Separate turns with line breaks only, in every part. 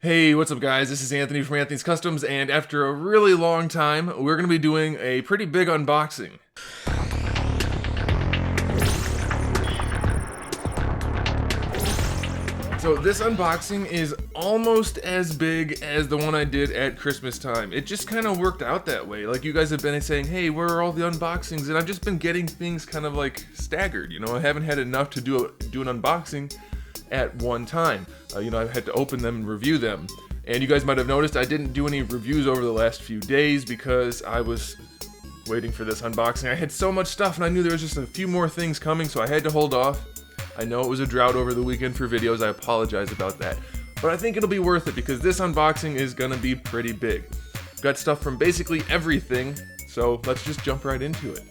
Hey, what's up guys? This is Anthony from AnthonysCustoms, and after a really long time, we're going to be doing a pretty big unboxing. So this unboxing is almost as big as the one I did at Christmas time. It just kind of worked out that way. Like, you guys have been saying, hey, where are all the unboxings? And I've just been getting things kind of like staggered, you know? I haven't had enough to do an unboxing at one time. I've had to open them and review them. And you guys might have noticed I didn't do any reviews over the last few days because I was waiting for this unboxing. I had so much stuff and I knew there was just a few more things coming, so I had to hold off. I know it was a drought over the weekend for videos, I apologize about that. But I think it'll be worth it because this unboxing is gonna be pretty big. Got stuff from basically everything, so let's just jump right into it.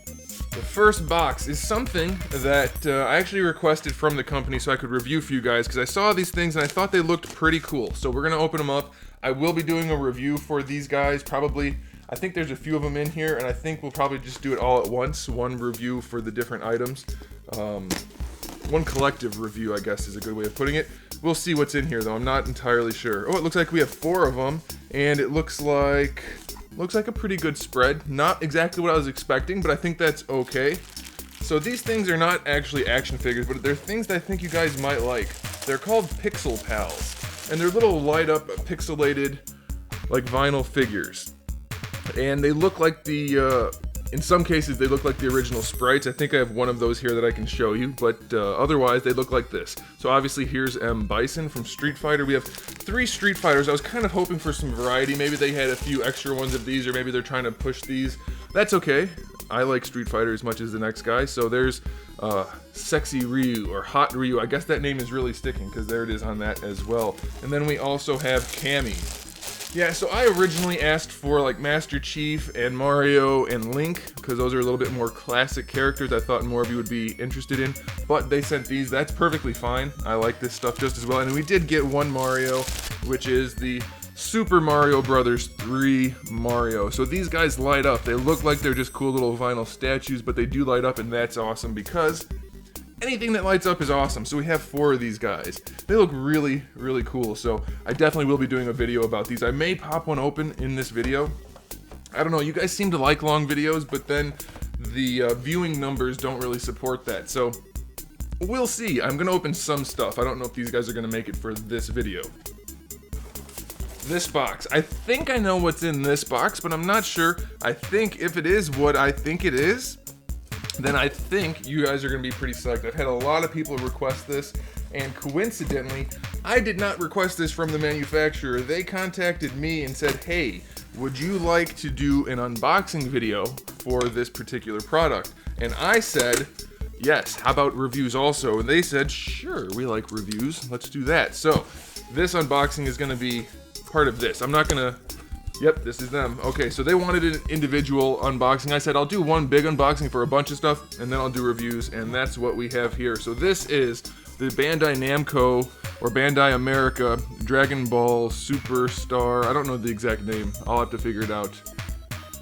The first box is something that I actually requested from the company so I could review for you guys because I saw these things and I thought they looked pretty cool. So we're gonna open them up. I will be doing a review for these guys, probably. I think there's a few of them in here and I think we'll probably just do it all at once. One review for the different items. One collective review, I guess, is a good way of putting it. We'll see what's in here, though. I'm not entirely sure. Oh, it looks like we have 4 of them, and it looks like a pretty good spread. Not exactly what I was expecting, but I think that's okay. So these things are not actually action figures, but they're things that I think you guys might like. They're called Pixel Pals, and they're little light-up, pixelated, like vinyl figures. And they look like the, in some cases, they look like the original sprites. I think I have one of those here that I can show you, but otherwise they look like this. So obviously here's M. Bison from Street Fighter. We have 3 Street Fighters. I was kind of hoping for some variety. Maybe they had a few extra ones of these, or maybe they're trying to push these. That's okay. I like Street Fighter as much as the next guy. So there's Sexy Ryu, or Hot Ryu. I guess that name is really sticking, because there it is on that as well. And then we also have Cammy. Yeah, so I originally asked for like Master Chief and Mario and Link, because those are a little bit more classic characters I thought more of you would be interested in, but they sent these. That's perfectly fine. I like this stuff just as well, and we did get one Mario, which is the Super Mario Bros. 3 Mario. So these guys light up. They look like they're just cool little vinyl statues, but they do light up, and that's awesome because anything that lights up is awesome. So we have 4 of these guys. They look really, really cool. So I definitely will be doing a video about these. I may pop one open in this video. I don't know, you guys seem to like long videos, but then the viewing numbers don't really support that. So we'll see. I'm gonna open some stuff. I don't know if these guys are gonna make it for this video. This box. I think I know what's in this box, but I'm not sure. I think if it is what I think it is, then I think you guys are going to be pretty psyched. I've had a lot of people request this, and coincidentally, I did not request this from the manufacturer. They contacted me and said, hey, would you like to do an unboxing video for this particular product? And I said, yes, how about reviews also? And they said, sure, we like reviews, let's do that. So, this unboxing is going to be part of this. I'm not going to... Yep, this is them. Okay, so they wanted an individual unboxing. I said I'll do one big unboxing for a bunch of stuff, and then I'll do reviews, and that's what we have here. So this is the Bandai Namco, or Bandai America, Dragon Ball Superstar. I don't know the exact name. I'll have to figure it out.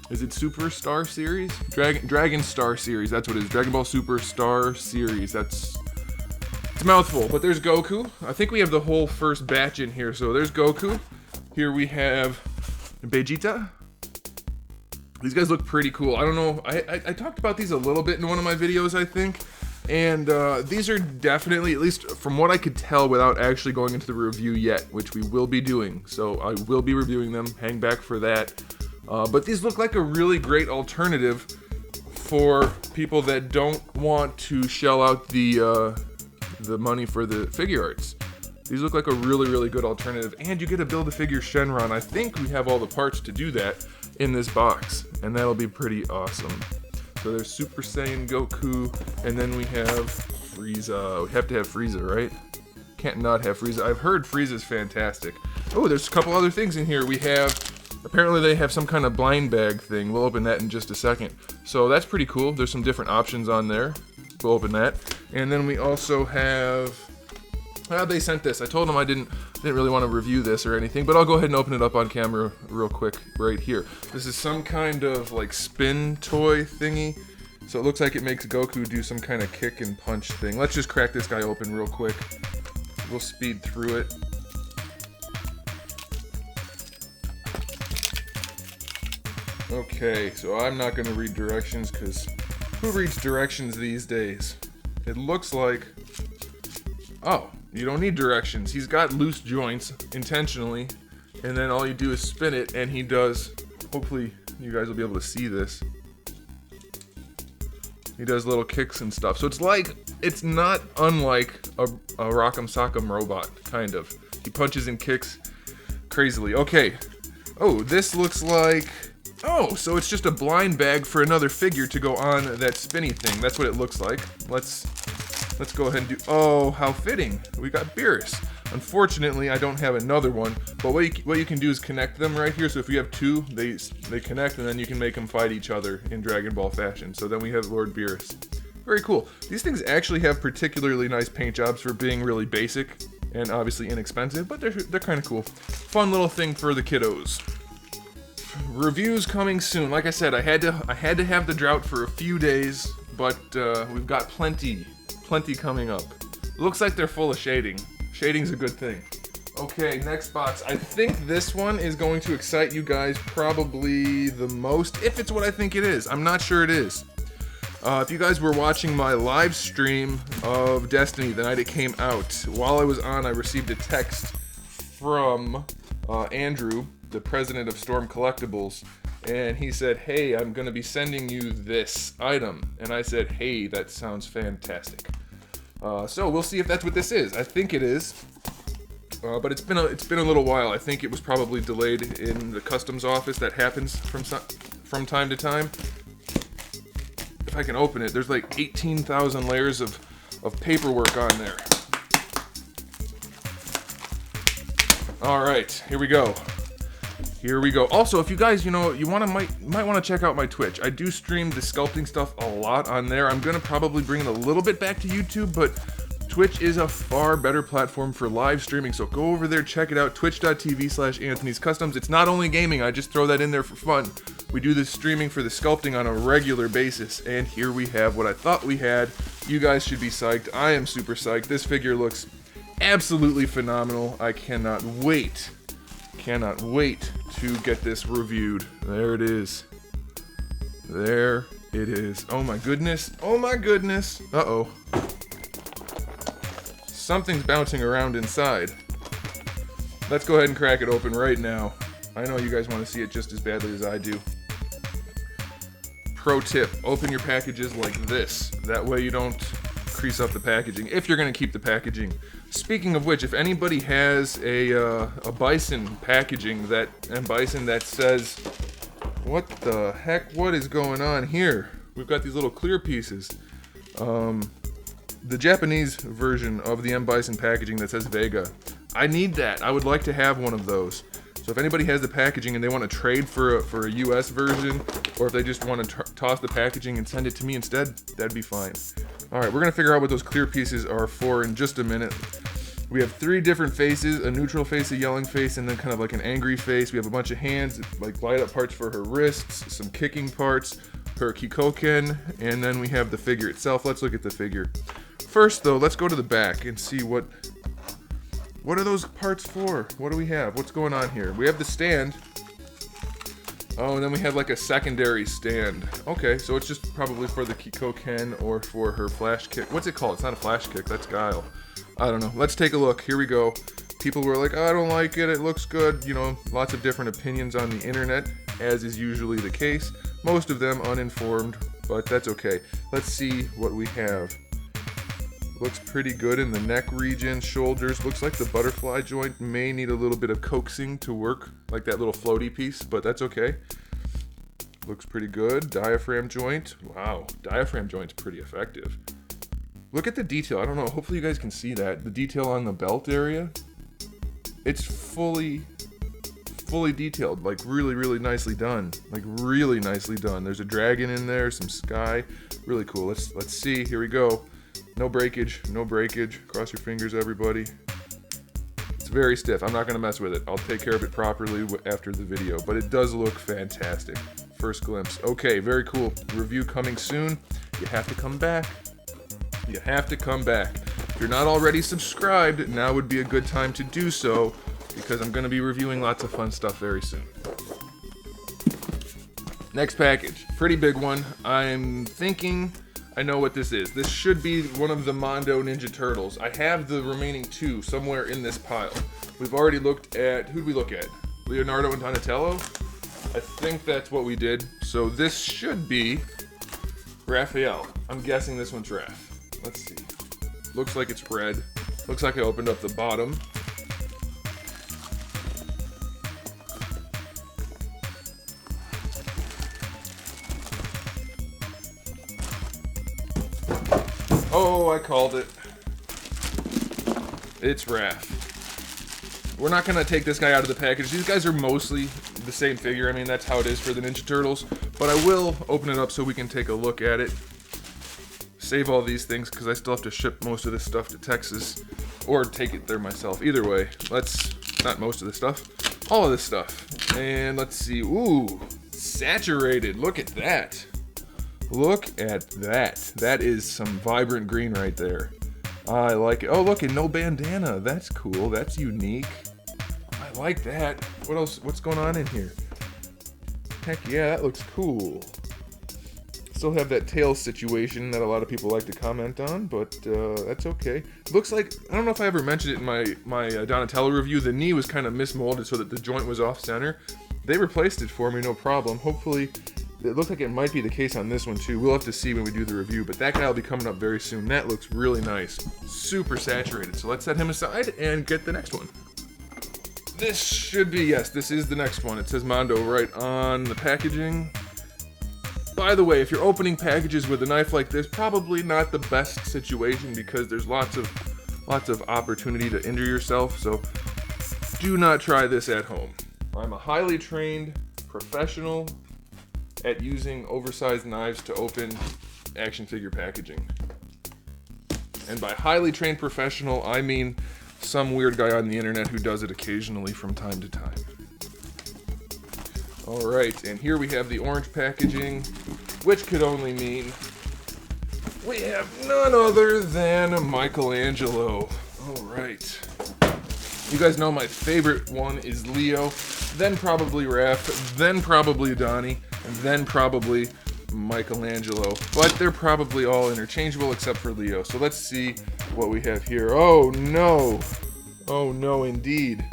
Is it Superstar Series? Dragon Star Series, that's what it is. Dragon Ball Superstar Series, it's a mouthful, but there's Goku. I think we have the whole first batch in here. So there's Goku. Here we have Vegeta. These guys look pretty cool. I don't know, I talked about these a little bit in one of my videos, I think, and these are definitely, at least from what I could tell without actually going into the review yet, which we will be doing, so I will be reviewing them, hang back for that, but these look like a really great alternative for people that don't want to shell out the money for the figure arts. These look like a really, really good alternative, and you get to build a figure Shenron. I think we have all the parts to do that in this box, and that'll be pretty awesome. So there's Super Saiyan Goku, and then we have Frieza. We have to have Frieza, right? Can't not have Frieza. I've heard Frieza's fantastic. Oh, there's a couple other things in here. We have, apparently they have some kind of blind bag thing. We'll open that in just a second. So that's pretty cool. There's some different options on there. We'll open that. And then we also have... they sent this. I told them I didn't really want to review this or anything, but I'll go ahead and open it up on camera real quick right here. This is some kind of like spin toy thingy. So it looks like it makes Goku do some kind of kick and punch thing. Let's just crack this guy open real quick. We'll speed through it. Okay, so I'm not going to read directions because who reads directions these days? It looks like... Oh, you don't need directions. He's got loose joints intentionally, and then all you do is spin it, and he does... Hopefully you guys will be able to see this. He does little kicks and stuff. So it's not unlike a Rock'em Sock'em robot, kind of. He punches and kicks crazily. Okay. Oh, this looks like... Oh, so it's just a blind bag for another figure to go on that spinny thing. That's what it looks like. Let's go ahead and do... Oh, how fitting. We got Beerus. Unfortunately, I don't have another one, but what you can do is connect them right here. So if you have two, they connect, and then you can make them fight each other in Dragon Ball fashion. So then we have Lord Beerus. Very cool. These things actually have particularly nice paint jobs for being really basic and obviously inexpensive, but they're kind of cool. Fun little thing for the kiddos. Reviews coming soon. Like I said, I had to have the drought for a few days, but we've got plenty coming up. It looks like they're full of shading. Shading's a good thing. Okay, next box. I think this one is going to excite you guys probably the most, if it's what I think it is. I'm not sure it is. If you guys were watching my live stream of Destiny the night it came out, while I was on, I received a text from Andrew, the president of Storm Collectibles, and he said, "Hey, I'm going to be sending you this item." And I said, "Hey, that sounds fantastic." So we'll see if that's what this is. I think it is, but it's been a little while. I think it was probably delayed in the customs office. That happens from time to time. If I can open it, there's like 18,000 layers of paperwork on there. All right, here we go. Here we go. Also, if you guys, you might want to check out my Twitch. I do stream the sculpting stuff a lot on there. I'm gonna probably bring it a little bit back to YouTube, but Twitch is a far better platform for live streaming. So go over there, check it out. Twitch.tv/AnthonysCustoms. It's not only gaming. I just throw that in there for fun. We do this streaming for the sculpting on a regular basis, and here we have what I thought we had. You guys should be psyched. I am super psyched. This figure looks absolutely phenomenal. I cannot wait to get this reviewed. There it is. There it is. Oh my goodness. Oh my goodness. Uh-oh. Something's bouncing around inside. Let's go ahead and crack it open right now. I know you guys want to see it just as badly as I do. Pro tip, open your packages like this. That way you don't crease up the packaging, if you're going to keep the packaging. Speaking of which, if anybody has a Bison packaging Bison that says, what the heck, what is going on here? We've got these little clear pieces. The Japanese version of the Bison packaging that says Vega. I need that. I would like to have one of those. So if anybody has the packaging and they want to trade for a US version, or if they just want to toss the packaging and send it to me instead, that'd be fine. Alright, we're going to figure out what those clear pieces are for in just a minute. We have 3 different faces, a neutral face, a yelling face, and then kind of like an angry face. We have a bunch of hands, like light up parts for her wrists, some kicking parts, her Kikoken, and then we have the figure itself. Let's look at the figure. First though, let's go to the back and see what are those parts for? What do we have? What's going on here? We have the stand. Oh, and then we have like a secondary stand. Okay, so it's just probably for the Kikoken or for her flash kick. What's it called? It's not a flash kick, that's Guile. I don't know. Let's take a look. Here we go. People were like, oh, I don't like it. It looks good. You know, lots of different opinions on the internet, as is usually the case. Most of them uninformed, but that's okay. Let's see what we have. Looks pretty good in the neck region, shoulders. Looks like the butterfly joint may need a little bit of coaxing to work, like that little floaty piece, but that's okay. Looks pretty good. Diaphragm joint. Wow, diaphragm joint's pretty effective. Look at the detail. I don't know. Hopefully you guys can see that. The detail on the belt area. It's fully detailed. Like really, really nicely done. Like really nicely done. There's a dragon in there, some sky. Really cool. Let's see. Here we go. No breakage. No breakage. Cross your fingers, everybody. It's very stiff. I'm not going to mess with it. I'll take care of it properly after the video. But it does look fantastic. First glimpse. Okay, very cool. Review coming soon. You have to come back. You have to come back. If you're not already subscribed, now would be a good time to do so, because I'm going to be reviewing lots of fun stuff very soon. Next package, pretty big one. I'm thinking I know what this is. This should be one of the Mondo Ninja Turtles. I have the remaining 2 somewhere in this pile. We've already looked at, who'd we look at? Leonardo and Donatello? I think that's what we did. So this should be Raphael. I'm guessing this one's Raph. Let's see. Looks like it's red. Looks like I opened up the bottom. Oh, I called it. It's Raph. We're not gonna take this guy out of the package. These guys are mostly the same figure. I mean, that's how it is for the Ninja Turtles. But I will open it up so we can take a look at it. Save all these things because I still have to ship most of this stuff to Texas. Or take it there myself. Either way, not most of this stuff. All of this stuff. And let's see. Ooh, saturated. Look at that. Look at that. That is some vibrant green right there. I like it. Oh, look, and no bandana. That's cool. That's unique. I like that. What else? What's going on in here? Heck yeah, that looks cool. Still have that tail situation that a lot of people like to comment on, but that's okay. Looks like, I don't know if I ever mentioned it in my Donatello review, the knee was kind of mismolded so that the joint was off center. They replaced it for me, no problem. Hopefully, it looks like it might be the case on this one too. We'll have to see when we do the review, but that guy will be coming up very soon. That looks really nice. Super saturated. So let's set him aside and get the next one. This should be, yes, this is the next one. It says Mondo right on the packaging. By the way, if you're opening packages with a knife like this, probably not the best situation because there's lots of opportunity to injure yourself, so do not try this at home. I'm a highly trained professional at using oversized knives to open action figure packaging. And by highly trained professional, I mean some weird guy on the internet who does it occasionally from time to time. Alright, and here we have the orange packaging, which could only mean we have none other than Michelangelo. Alright. You guys know my favorite one is Leo, then probably Raph, then probably Donnie, and then probably Michelangelo. But they're probably all interchangeable except for Leo. So let's see what we have here. Oh no! Oh no indeed.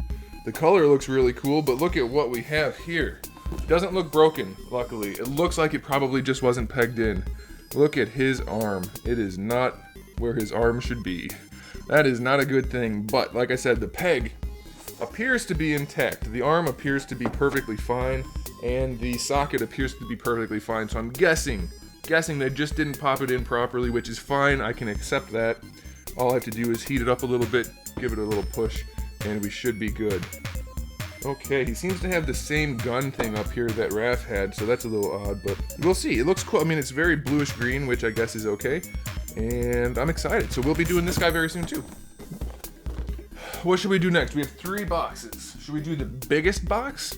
The color looks really cool, but look at what we have here. Doesn't look broken, luckily. It looks like it probably just wasn't pegged in. Look at his arm. It is not where his arm should be. That is not a good thing, but like I said, the peg appears to be intact. The arm appears to be perfectly fine, and the socket appears to be perfectly fine, so I'm guessing they just didn't pop it in properly, which is fine. I can accept that. All I have to do is heat it up a little bit, give it a little push, and we should be good. Okay, he seems to have the same gun thing up here that Raph had, so that's a little odd, but we'll see. It looks cool. I mean, it's very bluish green, which I guess is okay, and I'm excited. So we'll be doing this guy very soon, too. What should we do next? We have 3 boxes. Should we do the biggest box,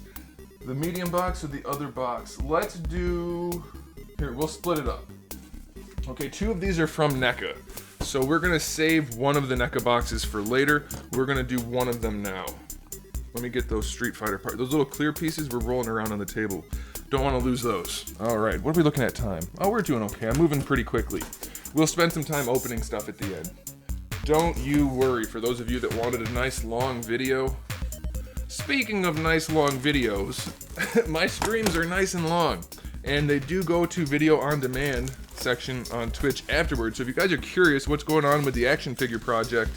the medium box, or the other box? Let's do... Here, we'll split it up. Okay, 2 of these are from NECA, so we're going to save one of the NECA boxes for later. We're going to do one of them now. Let me get those Street Fighter parts. Those little clear pieces were rolling around on the table. Don't want to lose those. Alright, what are we looking at time? Oh, we're doing okay. I'm moving pretty quickly. We'll spend some time opening stuff at the end. Don't you worry, for those of you that wanted a nice long video. Speaking of nice long videos, my streams are nice and long. And they do go to video on demand section on Twitch afterwards. So if you guys are curious what's going on with the action figure project,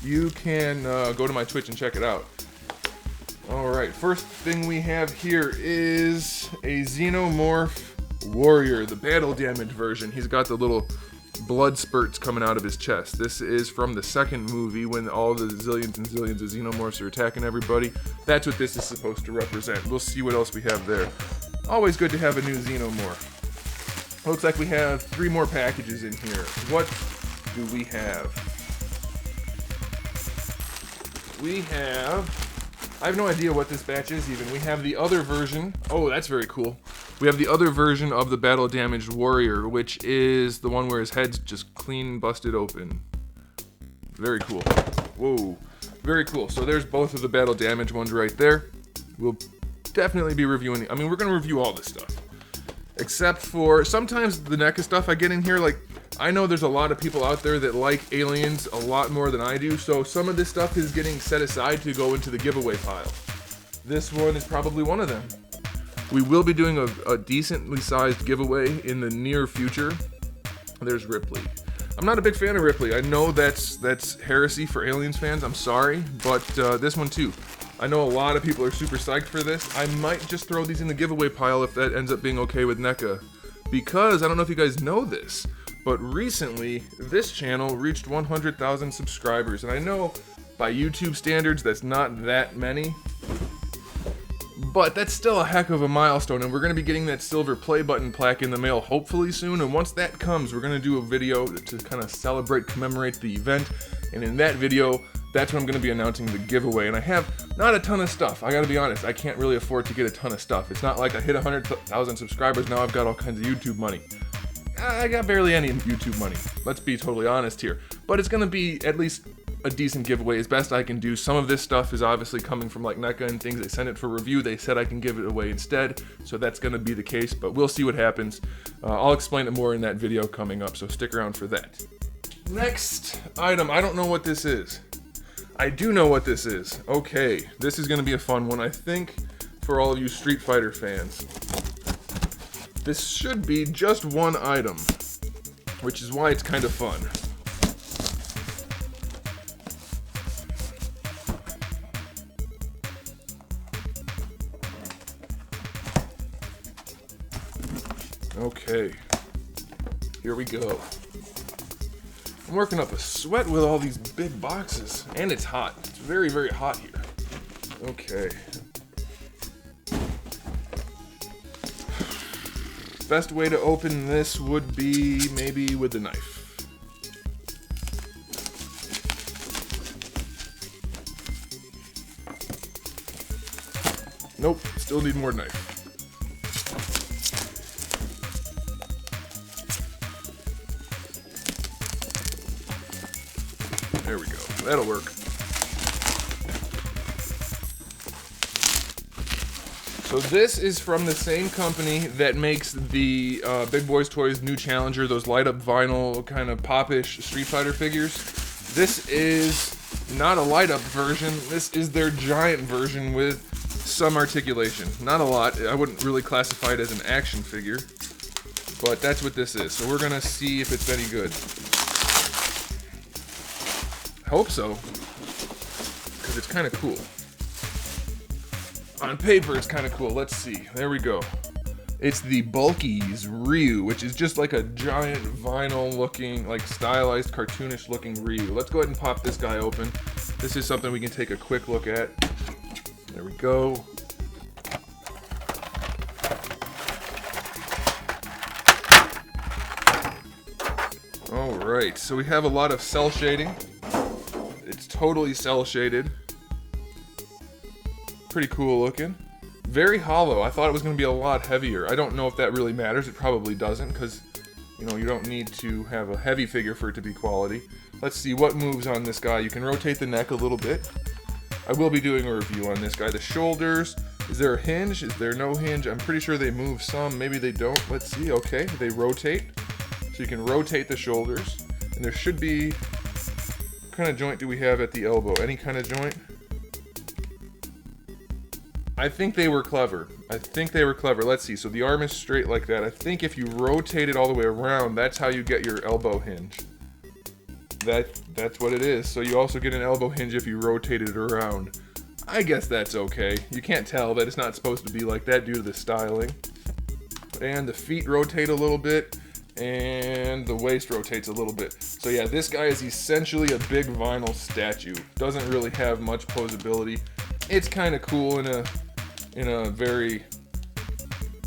you can go to my Twitch and check it out. Alright, first thing we have here is a Xenomorph Warrior, the battle damage version. He's got the little blood spurts coming out of his chest. This is from the second movie when all the zillions and zillions of Xenomorphs are attacking everybody. That's what this is supposed to represent. We'll see what else we have there. Always good to have a new Xenomorph. Looks like we have 3 more packages in here. What do we have? We have... I have no idea what this batch is even. We have the other version. Oh, that's very cool. We have the other version of the Battle Damaged Warrior, which is the one where his head's just clean busted open. Very cool. Whoa. Very cool. So there's both of the Battle Damage ones right there. We'll definitely be reviewing... I mean, we're going to review all this stuff. Except for sometimes the NECA stuff I get in here, like, I know there's a lot of people out there that like aliens a lot more than I do, so some of this stuff is getting set aside to go into the giveaway pile. This one is probably one of them. We will be doing a decently sized giveaway in the near future. There's Ripley. I'm not a big fan of Ripley. I know that's heresy for Aliens fans, I'm sorry, but this one too. I know a lot of people are super psyched for this. I might just throw these in the giveaway pile if that ends up being okay with NECA. Because, I don't know if you guys know this, but recently, this channel reached 100,000 subscribers. And I know by YouTube standards, that's not that many. But that's still a heck of a milestone, and we're going to be getting that silver play button plaque in the mail hopefully soon. And once that comes, we're going to do a video to kind of celebrate, commemorate the event. And in that video, that's when I'm going to be announcing the giveaway. And I have not a ton of stuff. I got to be honest, I can't really afford to get a ton of stuff. It's not like I hit 100,000 subscribers, now I've got all kinds of YouTube money. I got barely any YouTube money. Let's be totally honest here. But it's going to be at least a decent giveaway as best I can do. Some of this stuff is obviously coming from like NECA and things. They sent it for review. They said I can give it away instead. So that's going to be the case, but we'll see what happens. I'll explain it more in that video coming up, so stick around for that. Next item. I don't know what this is. I do know what this is. Okay, this is going to be a fun one, I think, for all of you Street Fighter fans. This should be just one item, which is why it's kind of fun. Okay, here we go. I'm working up a sweat with all these big boxes, and it's hot. It's very, very hot here. Okay. Best way to open this would be maybe with a knife. Nope, still need more knife. There we go. That'll work. So this is from the same company that makes the Big Boys Toys new Challenger, those light up vinyl kind of pop-ish Street Fighter figures. This is not a light up version. This is their giant version with some articulation. Not a lot. I wouldn't really classify it as an action figure, but that's what this is. So we're gonna see if it's any good. I hope so, because it's kind of cool. On paper, it's kind of cool. Let's see. There we go. It's the Bulkies Ryu, which is just like a giant vinyl-looking, like stylized, cartoonish-looking Ryu. Let's go ahead and pop this guy open. This is something we can take a quick look at. There we go. All right, so we have a lot of cell shading. It's totally cell shaded. Pretty cool looking. Very hollow. I thought it was going to be a lot heavier. I don't know if that really matters. It probably doesn't, because you know, you don't need to have a heavy figure for it to be quality. Let's see what moves on this guy. You can rotate the neck a little bit. I will be doing a review on this guy. The shoulders. Is there a hinge? Is there no hinge? I'm pretty sure they move some. Maybe they don't. Let's see. Okay, they rotate. So you can rotate the shoulders. And there should be... What kind of joint do we have at the elbow? Any kind of joint? I think they were clever. Let's see. So the arm is straight like that. I think if you rotate it all the way around, that's how you get your elbow hinge. That's what it is. So you also get an elbow hinge if you rotate it around. I guess that's okay. You can't tell that it's not supposed to be like that due to the styling. And the feet rotate a little bit. And the waist rotates a little bit. So yeah, this guy is essentially a big vinyl statue. Doesn't really have much posability. It's kind of cool in a very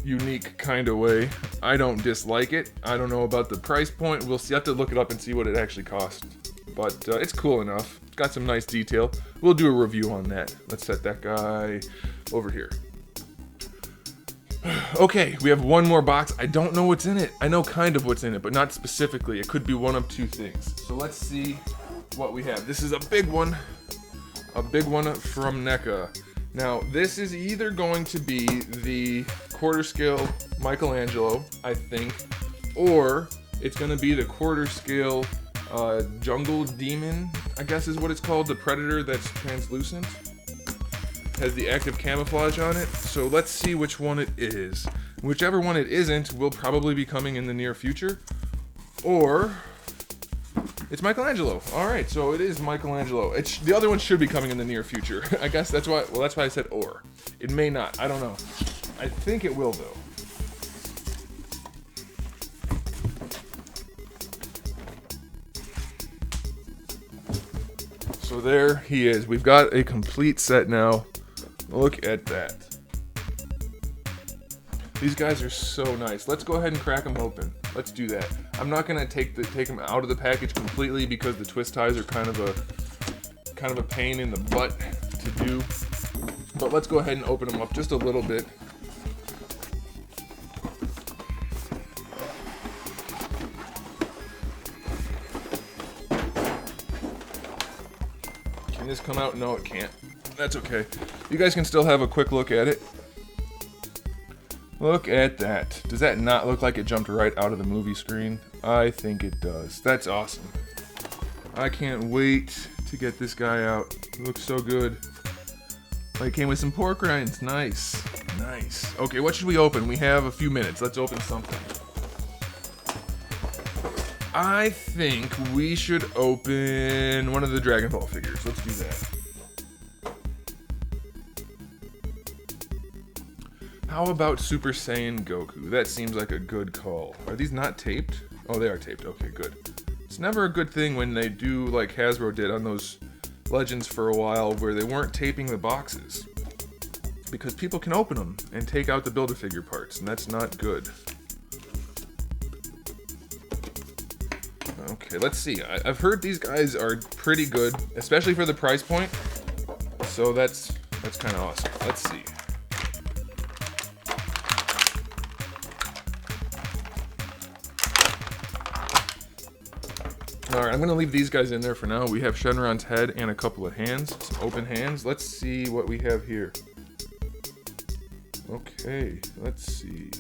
unique kind of way. I don't dislike it. I don't know about the price point. We'll see. I have to look it up and see what it actually costs. But it's cool enough. It's got some nice detail. We'll do a review on that. Let's set that guy over here. Okay, we have one more box. I don't know what's in it. I know kind of what's in it, but not specifically. It could be one of two things. So let's see what we have. This is a big one. A big one from NECA. Now, this is either going to be the quarter scale Michelangelo, I think, or it's going to be the quarter scale jungle demon, I guess is what it's called, the predator that's translucent. Has the active camouflage on it, so let's see which one it is. Whichever one it isn't will probably be coming in the near future, or it's Michelangelo. All right, so it is Michelangelo. The other one should be coming in the near future. I guess that's why. Well, that's why I said or. It may not. I don't know. I think it will though. So there he is. We've got a complete set now. Look at that. These guys are so nice. Let's go ahead and crack them open. Let's do that. I'm not gonna take them out of the package completely because the twist ties are kind of a pain in the butt to do. But let's go ahead and open them up just a little bit. Can this come out? No, it can't. That's okay. You guys can still have a quick look at it. Look at that. Does that not look like it jumped right out of the movie screen? I think it does. That's awesome. I can't wait to get this guy out. It looks so good. Oh, it came with some pork rinds. Nice. Nice. Okay, what should we open? We have a few minutes. Let's open something. I think we should open one of the Dragon Ball figures. Let's do that. How about Super Saiyan Goku? That seems like a good call. Are these not taped? Oh, they are taped. Okay, good. It's never a good thing when they do like Hasbro did on those Legends for a while where they weren't taping the boxes. Because people can open them and take out the Build-A-Figure parts, and that's not good. Okay, let's see. I've heard these guys are pretty good, especially for the price point. So that's kind of awesome. Let's see. Alright, I'm going to leave these guys in there for now. We have Shenron's head and a couple of hands. Some open hands. Let's see what we have here. Okay, let's see.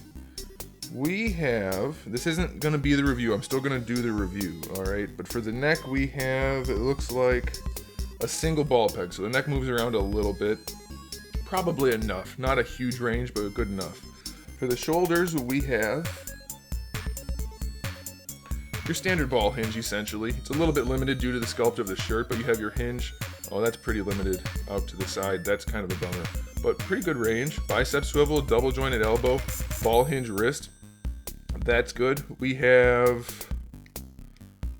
We have... This isn't going to be the review. I'm still going to do the review, alright? But for the neck, we have... It looks like a single ball peg. So the neck moves around a little bit. Probably enough. Not a huge range, but good enough. For the shoulders, we have... your standard ball hinge, essentially. It's a little bit limited due to the sculpt of the shirt, but you have your hinge. Oh, that's pretty limited out to the side. That's kind of a bummer. But pretty good range. Bicep swivel, double jointed elbow, ball hinge wrist. That's good. We have...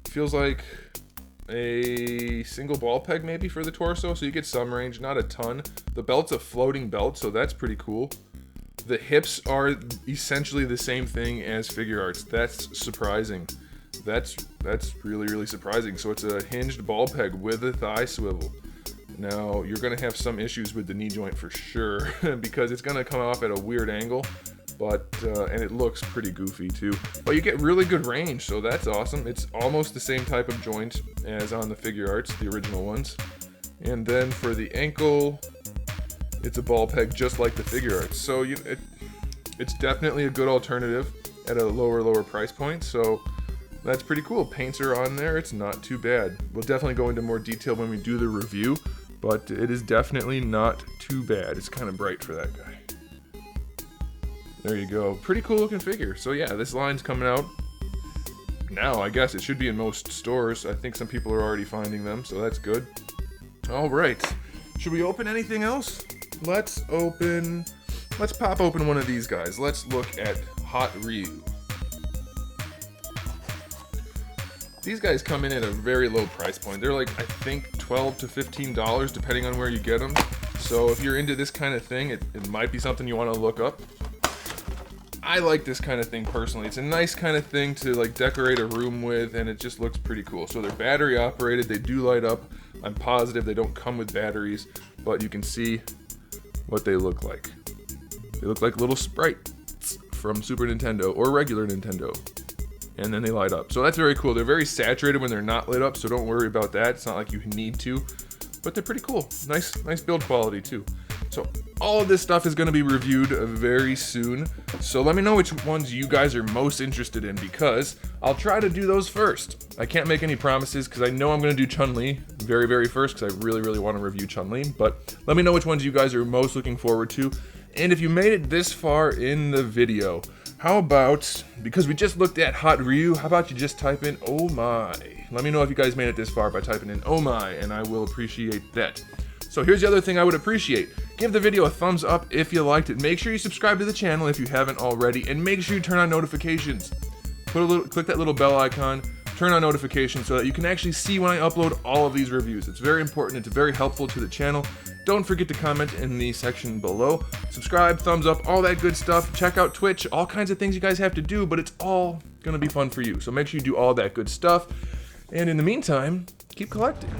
feels like a single ball peg maybe for the torso, so you get some range, not a ton. The belt's a floating belt, so that's pretty cool. The hips are essentially the same thing as figure arts. That's surprising. That's really, really surprising. So it's a hinged ball peg with a thigh swivel. Now, you're going to have some issues with the knee joint for sure, because it's going to come off at a weird angle, but and it looks pretty goofy too. But you get really good range, so that's awesome. It's almost the same type of joint as on the figure arts, the original ones. And then for the ankle, it's a ball peg just like the figure arts. So it's definitely a good alternative at a lower price point. So that's pretty cool. Paints are on there. It's not too bad. We'll definitely go into more detail when we do the review, but it is definitely not too bad. It's kind of bright for that guy. There you go. Pretty cool looking figure. So yeah, this line's coming out now. I guess it should be in most stores. I think some people are already finding them, so that's good. All right. Should we open anything else? Let's pop open one of these guys. Let's look at Hot Ryu. These guys come in at a very low price point. They're like, I think, $12 to $15 depending on where you get them. So if you're into this kind of thing, it might be something you want to look up. I like this kind of thing personally. It's a nice kind of thing to like decorate a room with, and it just looks pretty cool. So they're battery operated. They do light up. I'm positive they don't come with batteries, but you can see what they look like. They look like little sprites from Super Nintendo or regular Nintendo. And then they light up. So that's very cool. They're very saturated when they're not lit up, so don't worry about that. It's not like you need to, but they're pretty cool. Nice build quality too. So all of this stuff is going to be reviewed very soon. So let me know which ones you guys are most interested in, because I'll try to do those first. I can't make any promises because I know I'm going to do Chun-Li very first, because I really want to review Chun-Li. But let me know which ones you guys are most looking forward to. And if you made it this far in the video, how about, because we just looked at Hot Ryu, how about you just type in "oh my"? Let me know if you guys made it this far by typing in "oh my," and I will appreciate that. So here's the other thing I would appreciate. Give the video a thumbs up if you liked it. Make sure you subscribe to the channel if you haven't already, and make sure you turn on notifications. Click that little bell icon, turn on notifications so that you can actually see when I upload all of these reviews. It's very important, it's very helpful to the channel. Don't forget to comment in the section below. Subscribe, thumbs up, all that good stuff. Check out Twitch, all kinds of things you guys have to do, but it's all gonna be fun for you. So make sure you do all that good stuff. And in the meantime, keep collecting.